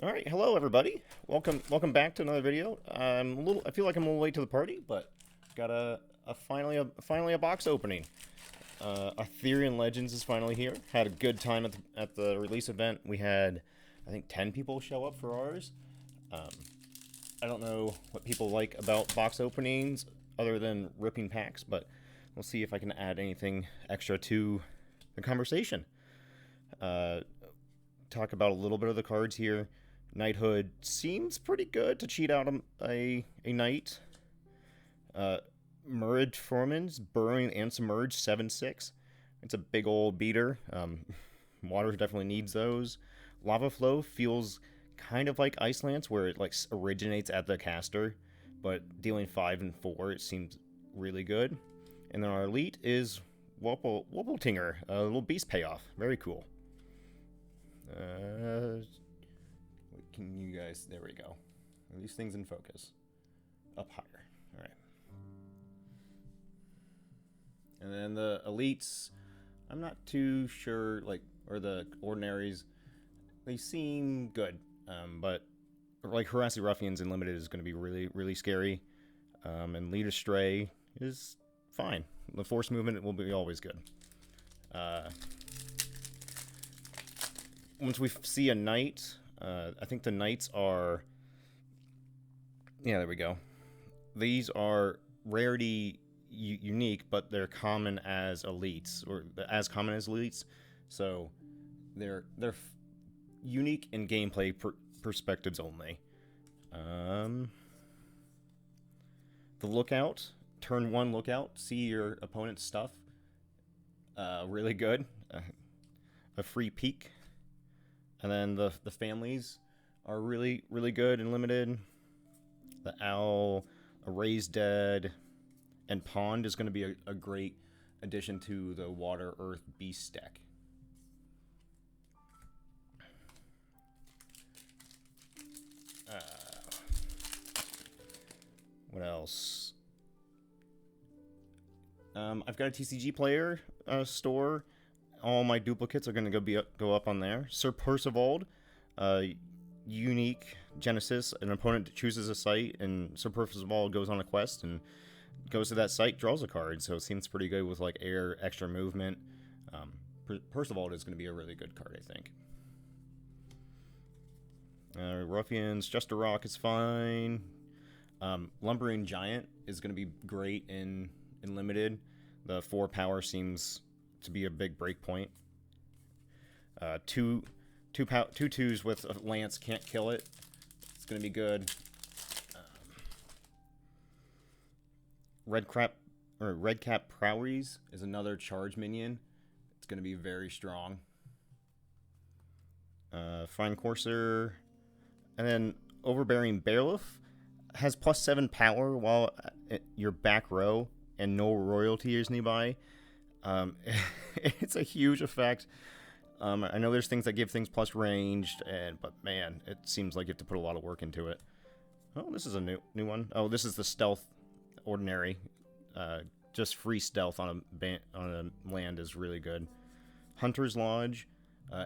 All right, hello everybody. Welcome back to another video. I feel like I'm a little late to the party, but got finally a box opening. Arthurian Legends is finally here. Had a good time at the release event. We had, I think, 10 people show up for ours. Um, I don't know what people like about box openings other than ripping packs, but we'll see if I can add anything extra to the conversation. Uh, Talk about a little bit of the cards here. Knighthood seems pretty good to cheat out a knight. Merged Formans, Burrowing and Submerged, 7/6. It's a big old beater. Water definitely needs those. Lava Flow feels kind of like Ice Lance, where it like originates at the caster, but dealing 5 and 4, it seems really good. And then our elite is Wobbletinger, a little beast payoff. Very cool. Can you guys? There we go. Are these things in focus? Up higher. All right. And then the elites, I'm not too sure. Or the ordinaries, they seem good. But like Harassy Ruffians in limited is going to be really scary. And Lead Astray is fine. The force movement will be always good. Once we see a knight, I think the knights are... Yeah, there we go. These are rarity unique, but they're common as elites, or as common as elites. So they're unique in gameplay perspectives only. The lookout, turn 1 lookout, see your opponent's stuff. Really good. A free peek. And then the families are really good and limited. The Owl, a Raised Dead, and Pond is going to be a great addition to the Water, Earth, Beast deck. What else? I've got a TCG player store. All my duplicates are going to go up on there. Sir Percival, unique Genesis. An opponent chooses a site, and Sir Percival goes on a quest and goes to that site, draws a card. So it seems pretty good with like air, extra movement. Percival is going to be a really good card, I think. Ruffians, Just a Rock is fine. Lumbering Giant is going to be great in limited. The 4 power seems to be a big break point. Two twos with a lance can't kill it. It's gonna be good. Red Cap Prowries is another charge minion. It's gonna be very strong. Fine Courser, and then Overbearing Bailiff has +7 power while at your back row and no royalty is nearby. It's a huge effect. I know there's things that give things plus ranged, but man, it seems like you have to put a lot of work into it. Oh, this is a new one. Oh, this is the Stealth Ordinary. Just free stealth on a land is really good. Hunter's Lodge,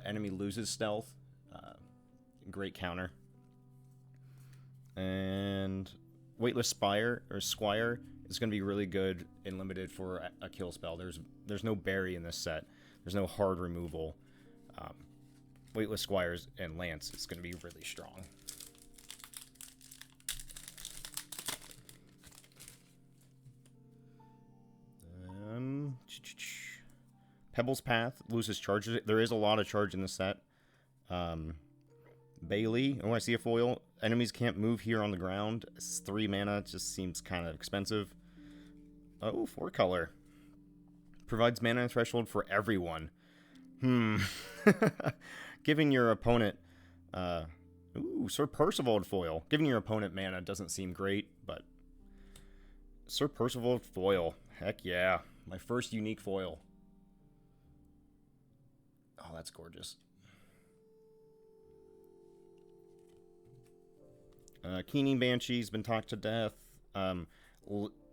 enemy loses stealth. Great counter. And Weightless Squire is going to be really good and limited for a kill spell. There's no berry in this set. There's no hard removal. Weightless Squires and Lance is going to be really strong. Pebble's Path loses charges. There is a lot of charge in this set. Bailey, oh, I see a foil. Enemies can't move here on the ground. It's 3 mana. It just seems kind of expensive. Oh, 4 color. Provides mana threshold for everyone. Giving your opponent... Sir Percival foil. Giving your opponent mana doesn't seem great, but... Sir Percival foil. Heck yeah. My first unique foil. Oh, that's gorgeous. Keening Banshee's been talked to death.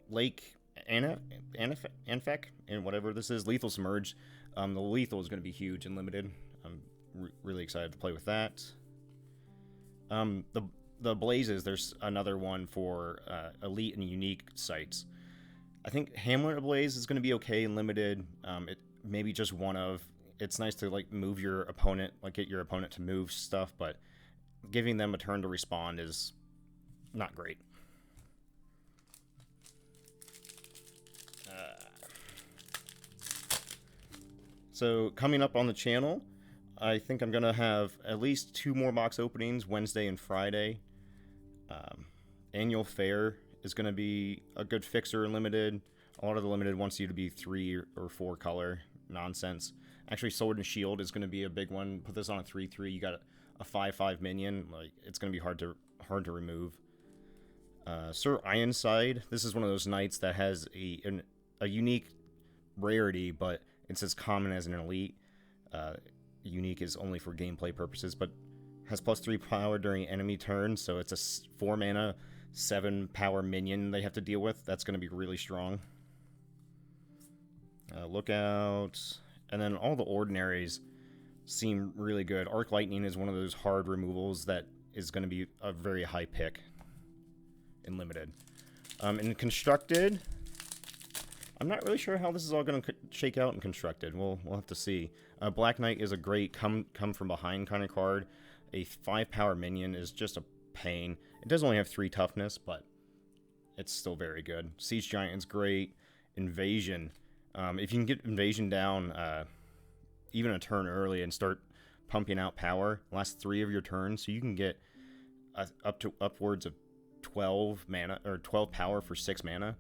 Lake Anfek, and whatever this is, Lethal Submerge. The lethal is going to be huge and limited. I'm really excited to play with that. The blazes. There's another one for elite and unique sites. I think Hamlet Ablaze is going to be okay and limited. It maybe just one of. It's nice to like move your opponent, like get your opponent to move stuff, but giving them a turn to respond is not great. So coming up on the channel, I think I'm going to have at least 2 more box openings, Wednesday and Friday. Annual Fair is going to be a good fixer limited. A lot of the limited wants you to be 3 or 4 color nonsense. Actually, Sword and Shield is going to be a big one. Put this on a 3/3. You got a 5/5 minion. Like it's going to be hard to remove. Sir Ironside. This is one of those knights that has a unique rarity, but it's as common as an elite. Unique is only for gameplay purposes, but has +3 power during enemy turn. So it's a 4 mana, 7 power minion they have to deal with. That's going to be really strong. Look out. And then all the ordinaries seem really good. Arc Lightning is one of those hard removals that is going to be a very high pick in limited. In constructed, I'm not really sure how this is all going to shake out in constructed. We'll have to see. Black Knight is a great come from behind kind of card. A 5 power minion is just a pain. It does only have 3 toughness, but it's still very good. Siege Giant is great. Invasion. If you can get Invasion down even a turn early and start pumping out power, last 3 of your turns, so you can get upwards of 12 mana or 12 power for 6 mana.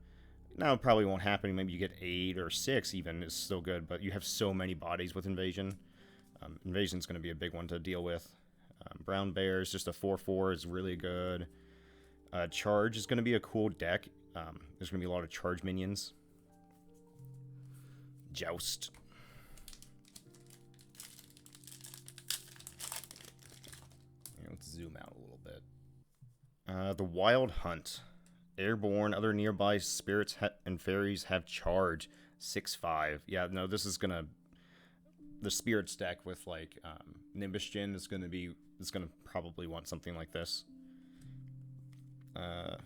Now it probably won't happen. Maybe you get 8 or 6 even is still good, but you have so many bodies with Invasion. Invasion's going to be a big one to deal with. Brown Bears, just a 4/4 is really good. Charge is going to be a cool deck. There's going to be a lot of charge minions. Joust. Let's zoom out a little bit. The Wild Hunt. Airborne, other nearby spirits and fairies have charge. 6/5. Yeah, no, this is gonna. The spirits deck with like Nimbus Djinn is gonna probably want something like this.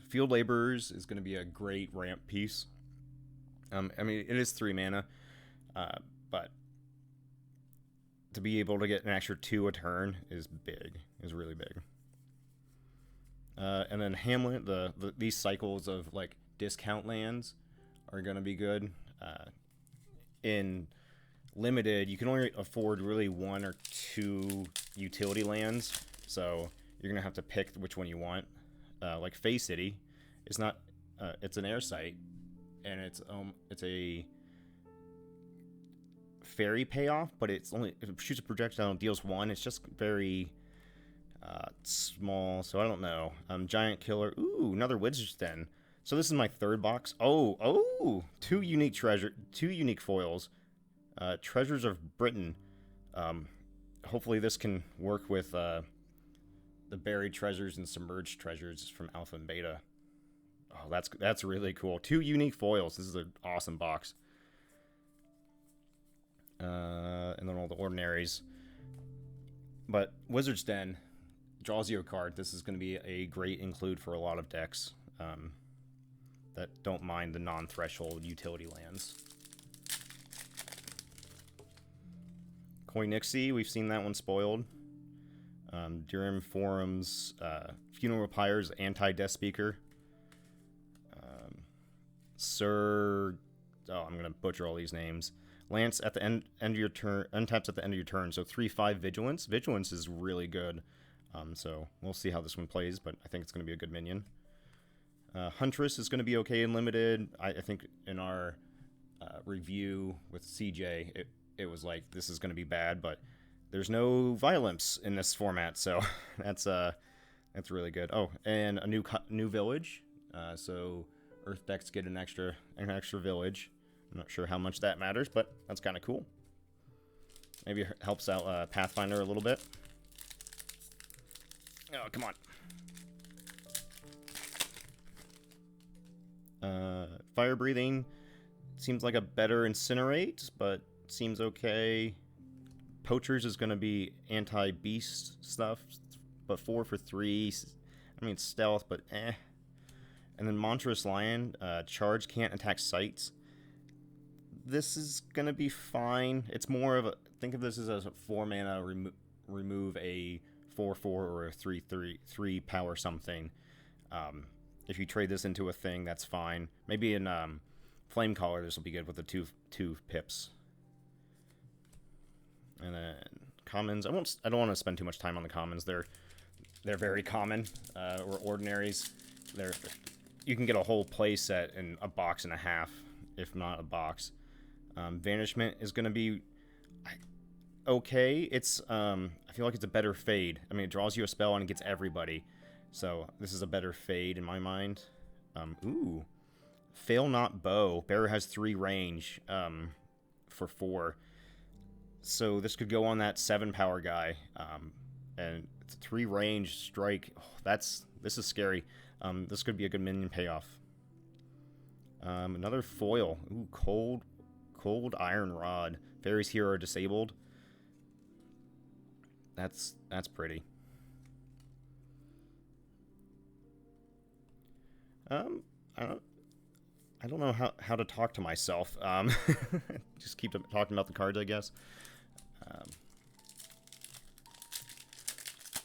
Field Laborers is gonna be a great ramp piece. I mean, it is 3 mana, but to be able to get an extra 2 a turn is big. Is really big. And then Hamlet, these cycles of like discount lands are going to be good. In limited, you can only afford really 1 or 2 utility lands, so you're going to have to pick which one you want. Like Fey City is not, it's an air site, and it's a fairy payoff, but it shoots a projectile and deals 1. It's just very small, so I don't know. Giant Killer. Ooh, another Wizard's Den. So this is my 3rd box. Oh, 2 unique foils. Treasures of Britain. Hopefully this can work with the buried treasures and submerged treasures from Alpha and Beta. Oh, that's really cool. 2 unique foils. This is an awesome box. And then all the ordinaries. But Wizard's Den draws you a card. This is going to be a great include for a lot of decks that don't mind the non-threshold utility lands. Koinixie, we've seen that one spoiled. Durham Forums, Funeral Pyre's Anti-Death Speaker. Sir... Oh, I'm going to butcher all these names. Lance at the end of your turn, untaps at the end of your turn, so 3/5 Vigilance. Vigilance is really good. So we'll see how this one plays, but I think it's going to be a good minion. Huntress is going to be okay in limited. I think in our review with CJ, it was like, this is going to be bad, but there's no violence in this format, so that's really good. Oh, and a new village. So Earth decks get an extra village. I'm not sure how much that matters, but that's kind of cool. Maybe it helps out Pathfinder a little bit. Oh, come on. Fire Breathing seems like a better Incinerate, but seems okay. Poachers is going to be anti-beast stuff. but 4 for 3. I mean, stealth, but eh. And then Montrous Lion, charge, can't attack sites. This is going to be fine. It's more of a... Think of this as a 4 mana remove a 4/4 or a 3/3 power something. If you trade this into a thing, that's fine. Maybe in Flame Caller, this will be good with the two pips. And then commons. I don't want to spend too much time on the commons. They're very common, or ordinaries. You can get a whole play set in a box and a half, if not a box. Vanishment is going to be okay. It's I feel like it's a better fade. I mean, it draws you a spell and it gets everybody. So this is a better fade in my mind. Ooh. Fail Not Bow. Bearer has 3 range for 4. So this could go on that 7 power guy. And it's 3 range strike. Oh, this is scary. This could be a good minion payoff. Another foil. Ooh, Cold Iron Rod. Fairies here are disabled. That's pretty. I don't know how to talk to myself. Just keep talking about the cards, I guess.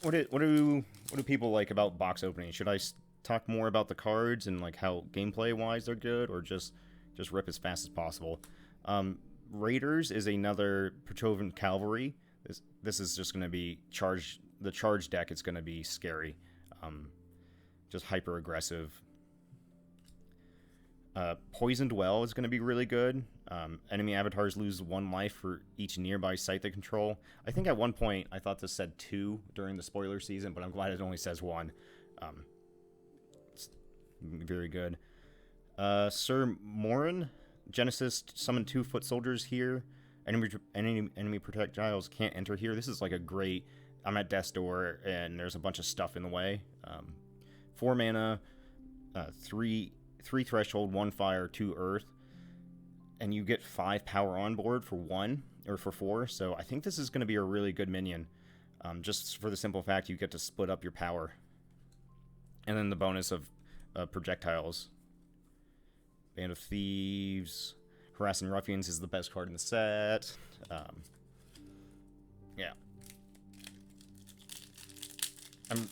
What do people like about box opening? Should I talk more about the cards and like how gameplay wise they're good, or just rip as fast as possible? Raiders is another Petrovan Cavalry. This is just going to be charge. The charge deck is going to be scary. Just hyper aggressive. Poisoned Well is going to be really good. Enemy avatars lose 1 life for each nearby site they control. I think at one point I thought this said 2 during the spoiler season, but I'm glad it only says 1. It's very good. Sir Morin, Genesis, summon 2 foot soldiers here. Enemy projectiles can't enter here. This is like a great... I'm at death's door and there's a bunch of stuff in the way. 4 mana, 3 threshold, 1 fire, 2 earth, and you get 5 power on board for 1 or for 4. So I think this is going to be a really good minion, just for the simple fact you get to split up your power, and then the bonus of projectiles. Band of Thieves, Harassing Ruffians is the best card in the set. Yeah, I'm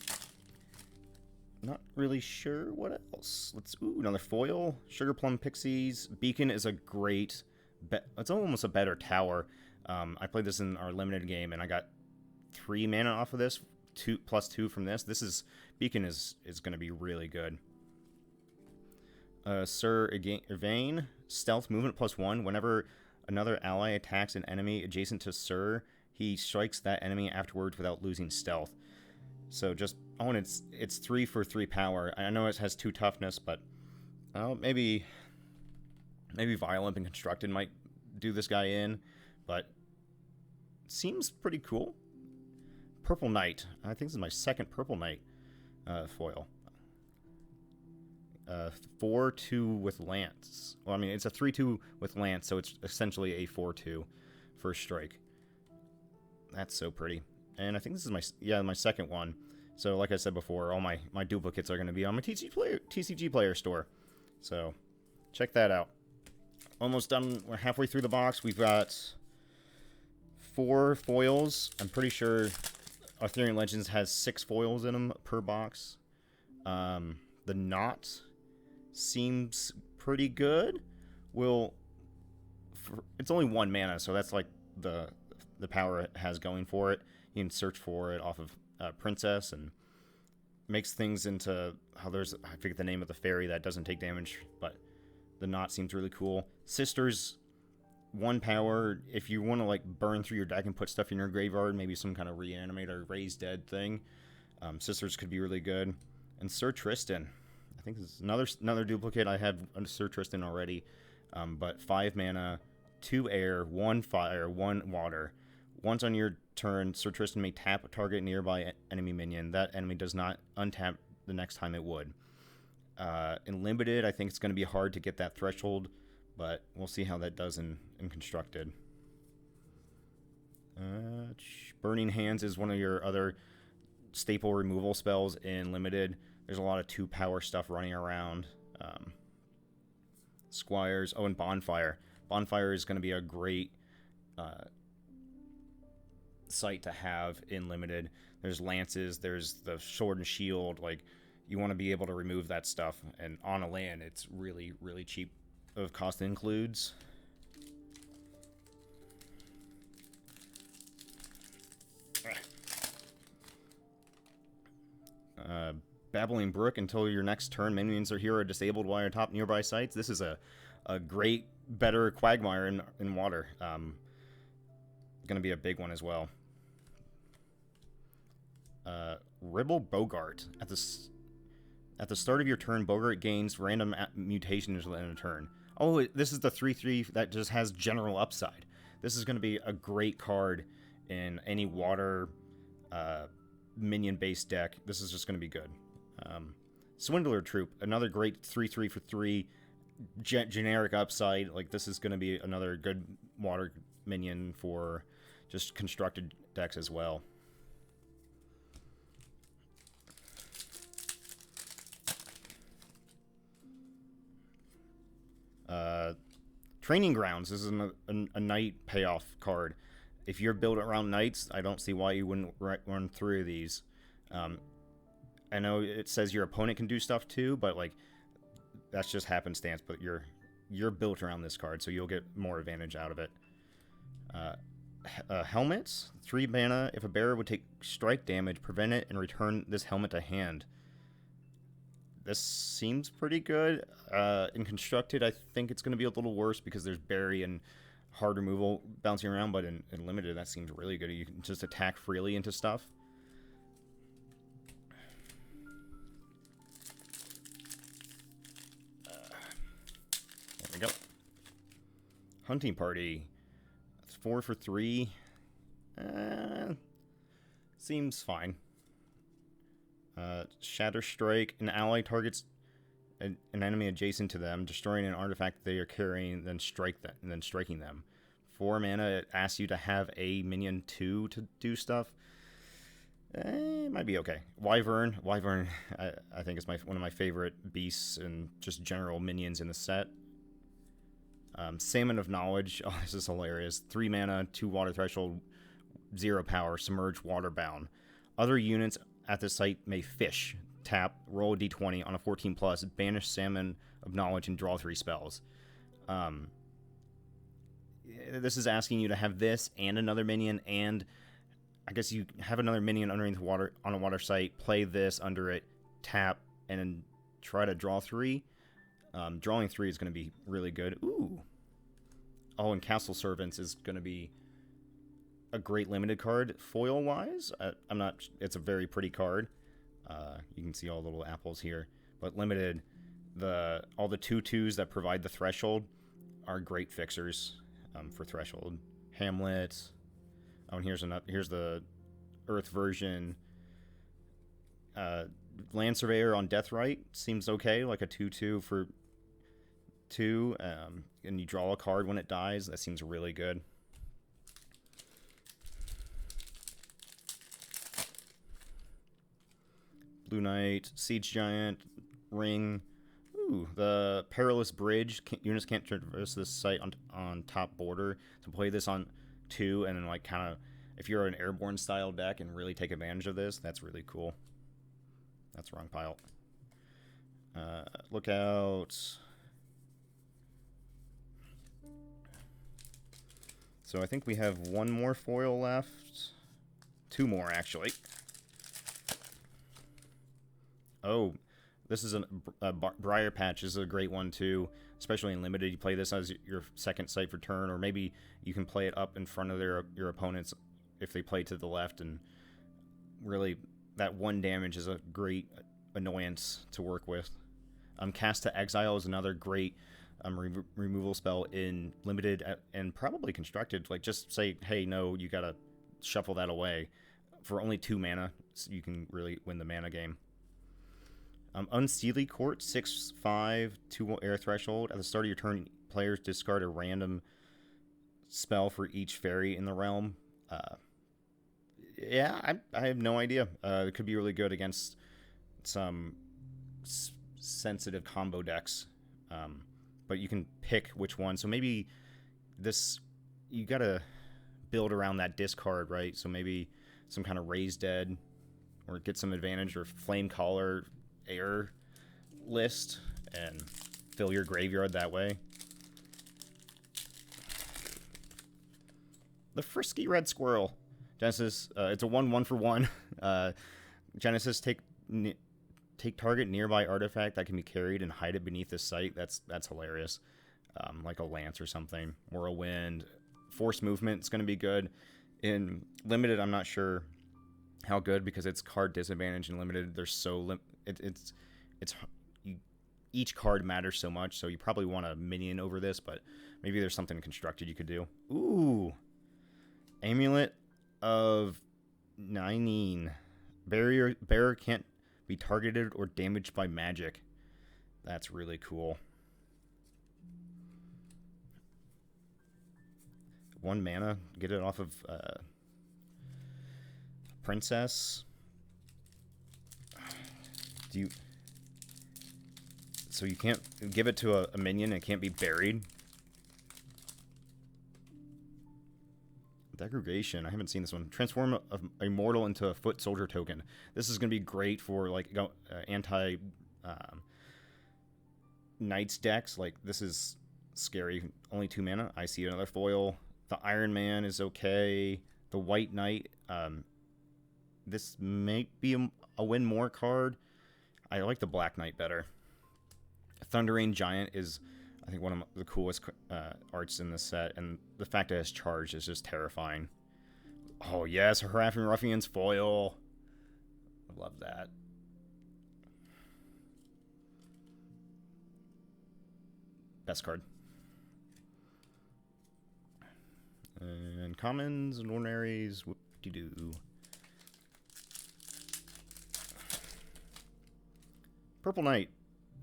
not really sure what else. Ooh, another foil. Sugar Plum Pixies. Beacon is a great... It's almost a better tower. I played this in our limited game, and I got 3 mana off of this. 2+2 from this. Beacon is going to be really good. Sir Yvain. Stealth movement +1. Whenever another ally attacks an enemy adjacent to Sir, he strikes that enemy afterwards without losing stealth. So just... Oh, and it's 3 for 3 power. I know it has 2 toughness, but maybe Violent and Constructed might do this guy in, but it seems pretty cool. Purple Knight. I think this is my second Purple Knight foil. 4/2 with Lance. Well, I mean, it's a 3/2 with Lance, so it's essentially a 4/2 first strike. That's so pretty. And I think this is my second one. So, like I said before, all my duplicates are going to be on my TCG Player store. So, check that out. Almost done. We're halfway through the box. We've got 4 foils. I'm pretty sure Arthurian Legends has 6 foils in them per box. The Knot seems pretty good. It's only 1 mana, so that's like the power it has going for it. You can search for it off of Princess, and makes things into how I forget the name of the fairy that doesn't take damage, but the Knot seems really cool. Sisters, 1 power. If you want to like burn through your deck and put stuff in your graveyard, maybe some kind of reanimate or raise dead thing, Sisters could be really good. And Sir Tristan, I think this is another duplicate. I have Sir Tristan already, but 5 mana, 2 air, 1 fire, 1 water. Once on your turn, Sir Tristan may tap a target nearby enemy minion. That enemy does not untap the next time it would. In Limited, I think it's going to be hard to get that threshold, but we'll see how that does in Constructed. Burning Hands is one of your other staple removal spells in limited. There's a lot of 2-power stuff running around. Squires. Oh, and Bonfire. Bonfire is going to be a great site to have in limited. There's lances. There's the sword and shield. Like, you want to be able to remove that stuff. And on a land, it's really, really cheap of cost includes. Babbling Brook. Until your next turn, minions are here or disabled while you're top nearby sites. This is a great, better Quagmire in water. Going to be a big one as well. Ribble Bogart. At the start of your turn, Bogart gains random mutations within a turn. Oh, this is the 3/3 that just has general upside. This is going to be a great card in any water minion-based deck. This is just going to be good. Swindler Troop, another great 3/3 for 3 generic upside. Like, this is going to be another good water minion for just constructed decks as well. Training Grounds. This is a knight payoff card. If you're built around knights, I don't see why you wouldn't run 3 of these. I know it says your opponent can do stuff too, but like, that's just happenstance. But you're built around this card, so you'll get more advantage out of it. Helmets, 3 mana. If a bearer would take strike damage, prevent it and return this helmet to hand. This seems pretty good. In constructed, I think it's going to be a little worse because there's bury and hard removal bouncing around, but in limited, that seems really good. You can just attack freely into stuff. There we go. Hunting Party. It's 4 for 3. Seems fine. Shatter Strike. An ally targets an enemy adjacent to them, destroying an artifact they are carrying, then striking them. 4 mana. It asks you to have a minion 2 to do stuff. It might be okay. Wyvern. Wyvern, I think is one of my favorite beasts and just general minions in the set. Salmon of Knowledge. Oh, this is hilarious. 3 mana, 2 water threshold, 0 power, submerged, waterbound. Other units at the site may fish. Tap, roll a d20 on a 14+, banish Salmon of Knowledge, and draw 3 spells. This is asking you to have this and another minion, and I guess you have another minion underneath water on a water site, play this under it, tap, and then try to draw 3. Drawing 3 is going to be really good. Ooh. Oh, and Castle Servants is going to be a great limited card. Foil-wise, I'm not... It's a very pretty card. You can see all the little apples here. But limited, all the 2/2s that provide the threshold are great fixers for threshold. Hamlet. Oh, and here's the Earth version. Land Surveyor on Deathrite seems okay, like a 2/2 for 2, and you draw a card when it dies. That seems really good. Blue Knight, Siege Giant, Ring. Ooh, the Perilous Bridge. Units can't traverse this site on top border. So play this on 2, and then like kind of, if you're an Airborne style deck and really take advantage of this, that's really cool. That's the wrong pile. Look out. So I think we have 1 more foil left. 2 more, actually. Oh, this is a Briar Patch. This is a great one, too. Especially in limited. You play this as your second site for turn, or maybe you can play it up in front of your opponents if they play to the left. And really, that 1 damage is a great annoyance to work with. Cast to Exile is another great removal spell in limited and probably constructed. Like, just say, hey, no, you gotta shuffle that away. For only 2 mana, so you can really win the mana game. Unseelie Court, 6/5, 2 air threshold. At the start of your turn, players discard a random spell for each fairy in the realm. Yeah, I have no idea. It could be really good against some sensitive combo decks. But you can pick which one. So maybe this, you gotta build around that discard, right? So maybe some kind of Raise Dead, or get some advantage, or Flame Caller Air list, and fill your graveyard that way. The Frisky Red Squirrel. Genesis, it's a 1/1 for 1. Genesis, take target nearby artifact that can be carried and hide it beneath the site. That's hilarious. Like a lance or something, or a wind. Force movement is going to be good. In limited, I'm not sure how good, because it's card disadvantage in limited. There's so each card matters so much, so you probably want a minion over this, but maybe there's something constructed you could do. Ooh, Amulet of Nine. Bearer can't be targeted or damaged by magic. That's really cool. 1 mana, get it off of Princess. So you can't give it to a minion, and it can't be buried. Degradation. I haven't seen this one. Transform a Immortal into a Foot Soldier token. This is going to be great for like anti Knights decks. Like, this is scary. Only 2 mana. I see another foil. The Iron Man is okay. The White Knight. This may be a win more card. I like the Black Knight better. Thundering Giant is, I think, one of the coolest arts in this set, and the fact that it has charge is just terrifying. Oh yes, Harassing Ruffian's foil. I love that. Best card. And commons and ordinaries, whoop-de-doo. Purple Knight.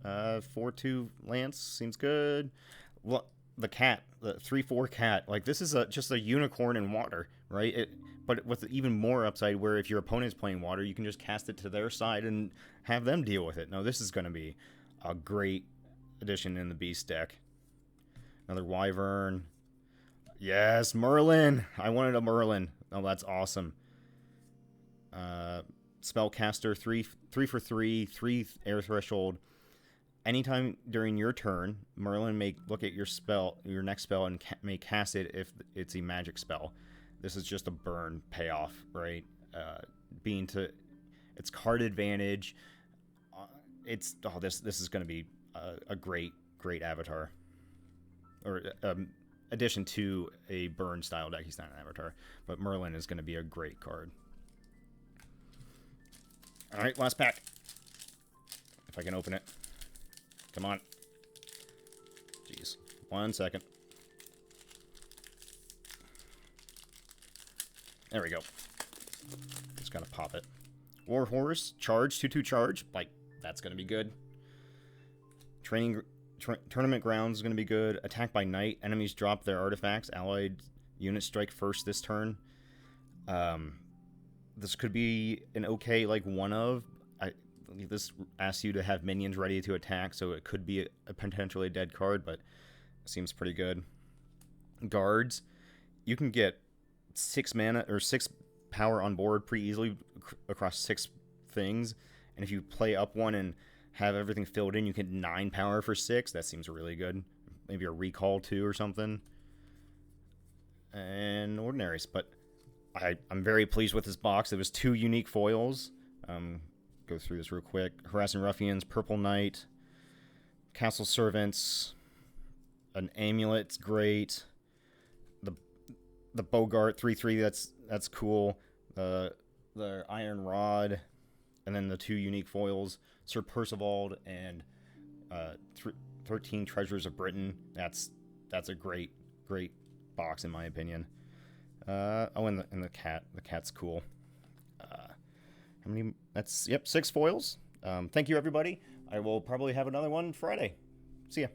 4/2 Lance seems good. Well, the cat, the 3/4 cat, like, this is just a unicorn in water, right? But with even more upside, where if your opponent's playing water, you can just cast it to their side and have them deal with it. No, this is going to be a great addition in the Beast deck. Another Wyvern. Yes, Merlin. I wanted a Merlin. Oh, that's awesome. Spellcaster, 3 for 3, 3 air threshold. Anytime during your turn, Merlin may look at your next spell, and may cast it if it's a magic spell. This is just a burn payoff, right? It's card advantage. This is going to be a great avatar, or addition to a burn style deck. He's not an avatar, but Merlin is going to be a great card. All right, last pack. If I can open it. Come on. Jeez. 1 second. There we go. Just gotta pop it. War Horse, charge, 2/2 charge. Like, that's gonna be good. Tournament Grounds is gonna be good. Attack by night. Enemies drop their artifacts. Allied units strike first this turn. This could be an okay, like, one of. This asks you to have minions ready to attack, so it could be a potentially dead card, but it seems pretty good. Guards, you can get 6 mana or 6 power on board pretty easily across 6 things, and if you play up 1 and have everything filled in, you get 9 power for 6. That seems really good. Maybe a recall 2 or something. And ordinaries, but I'm very pleased with this box. It was 2 unique foils. Go through this real quick. Harassing Ruffians, Purple Knight, Castle Servants, an Amulet's great. The Bogart 3/3, that's cool. The Iron Rod, and then the 2 unique foils, Sir Percival and 13 Treasures of Britain. That's a great box in my opinion. And the cat. The cat's cool. How many? That's 6 foils. Thank you, everybody. I will probably have another one Friday. See ya.